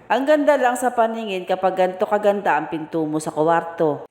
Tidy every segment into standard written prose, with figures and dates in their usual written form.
Ang ganda lang sa paningin kapag ganito kaganda ang pinto mo sa kwarto.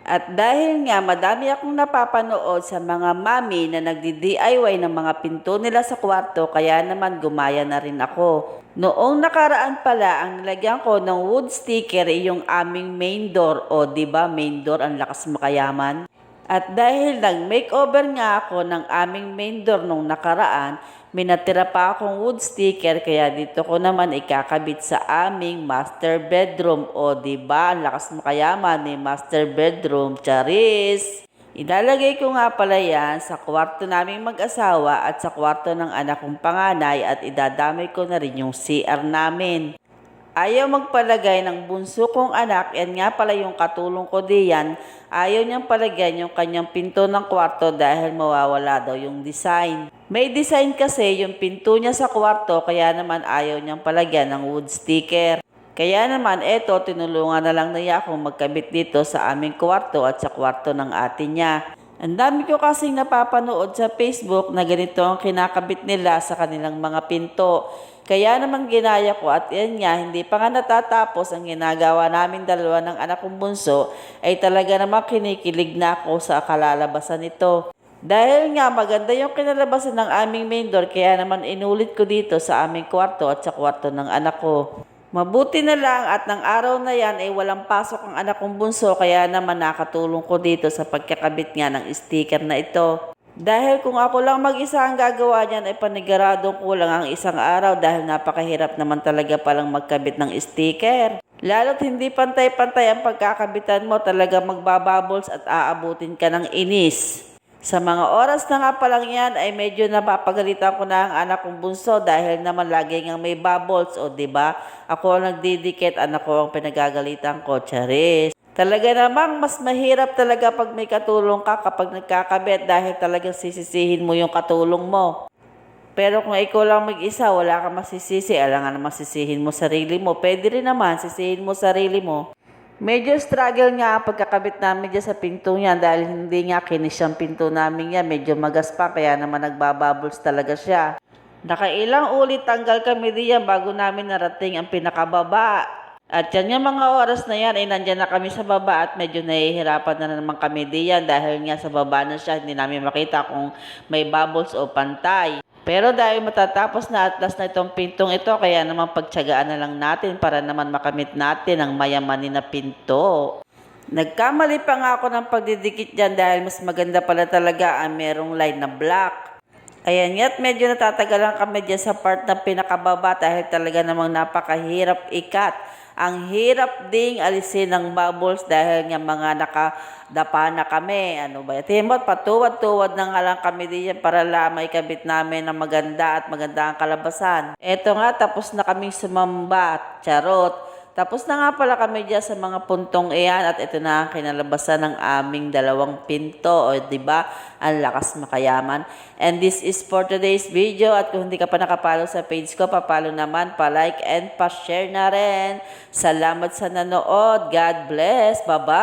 At dahil nga madami akong napapanood sa mga mami na nagdi-DIY ng mga pinto nila sa kwarto, kaya naman gumaya na rin ako. Noong nakaraan pala, ang nilagyan ko ng wood sticker ay yung aming main door. O diba main door, ang lakas makayaman. At dahil nag-makeover nga ako ng aming main door nung nakaraan, may natira pa akong wood sticker, kaya dito ko naman ikakabit sa aming master bedroom. O diba, ang lakas makayaman ni master bedroom, charis! Ilalagay ko nga pala yan sa kwarto naming mag-asawa at sa kwarto ng anak kong panganay, at idadamay ko na rin yung CR namin. Ayaw magpalagay ng bunso kong anak, yan nga pala yung katulong ko diyan, ayaw niyang palagyan yung kanyang pinto ng kwarto dahil mawawala daw yung design. May design kasi yung pinto niya sa kwarto, kaya naman ayaw niyang palagyan ng wood sticker. Kaya naman eto, tinulungan na lang niya akong magkabit dito sa aming kwarto at sa kwarto ng ate niya. Ang dami ko kasing napapanood sa Facebook na ganito ang kinakabit nila sa kanilang mga pinto. Kaya naman ginaya ko, at yan nga, hindi pa nga natatapos ang ginagawa namin dalawa ng anak kong bunso, ay talaga naman kinikilig na ako sa kalalabasan nito. Dahil nga maganda yung kinalabasan ng aming main door, kaya naman inulit ko dito sa aming kwarto at sa kwarto ng anak ko. Mabuti na lang at ng araw na yan ay walang pasok ang anak kong bunso, kaya naman nakatulong ko dito sa pagkakabit nga ng sticker na ito. Dahil kung ako lang mag-isa ang gagawa niyan ay paniguradong kulang ang isang araw, dahil napakahirap naman talaga palang magkabit ng sticker. Lalo't hindi pantay-pantay ang pagkakabitan mo, talaga magbabubbles at aabutin ka ng inis. Sa mga oras na nga palang yan ay medyo napapagalitan ko na ang anak kong bunso dahil naman lagi ngang may bubbles. O diba, ako ang nagdidikit, anak ko ang pinagagalitan ko, charis. Talaga namang mas mahirap talaga pag may katulong ka kapag nagkakabit, dahil talagang sisisihin mo yung katulong mo. Pero kung ikaw lang mag-isa, wala kang masisisi, alangan naman sisihin mo sarili mo. Pwede rin naman sisihin mo sarili mo. Medyo struggle nga ang pagkakabit namin dyan sa pinto niya, dahil hindi nga kinis yung pinto namin yan. Medyo magaspang, kaya naman nagbabubbles talaga siya. Nakailang ulit tanggal kami diyan bago namin narating ang pinakababa. At yan yung mga oras na yan ay nandyan na kami sa baba, at medyo nahihirapan na naman kami diyan dahil nga sa baba na siya, hindi namin makita kung may bubbles o pantay. Pero dahil matatapos na at last na itong pintong ito, kaya naman pagtsagaan na lang natin para naman makamit natin ang mayamanin na pinto. Nagkamali pa nga ako ng pagdidikit dyan dahil mas maganda pala talaga ang merong line na black. Ayan nga't medyo natatagalan kami dyan sa part ng pinakababa dahil talaga namang napakahirap ikat. Ang hirap ding alisin ng bubbles dahil nga mga nakadapa na kami. Ano ba? Timot, patuwad-tuwad na nga lang kami diyan para lamay kabit namin ng maganda at maganda ang kalabasan. Eto nga, tapos na kaming sumamba. Charot. Tapos na nga pala kami dyan sa mga puntong iyan, at ito na ang kinalabasan ng aming dalawang pinto. O diba, ang lakas makayaman. And this is for today's video, at kung hindi ka pa nakapalo sa page ko, papalo naman, pa-like and pa-share na rin. Salamat sa nanood. God bless. Bye-bye.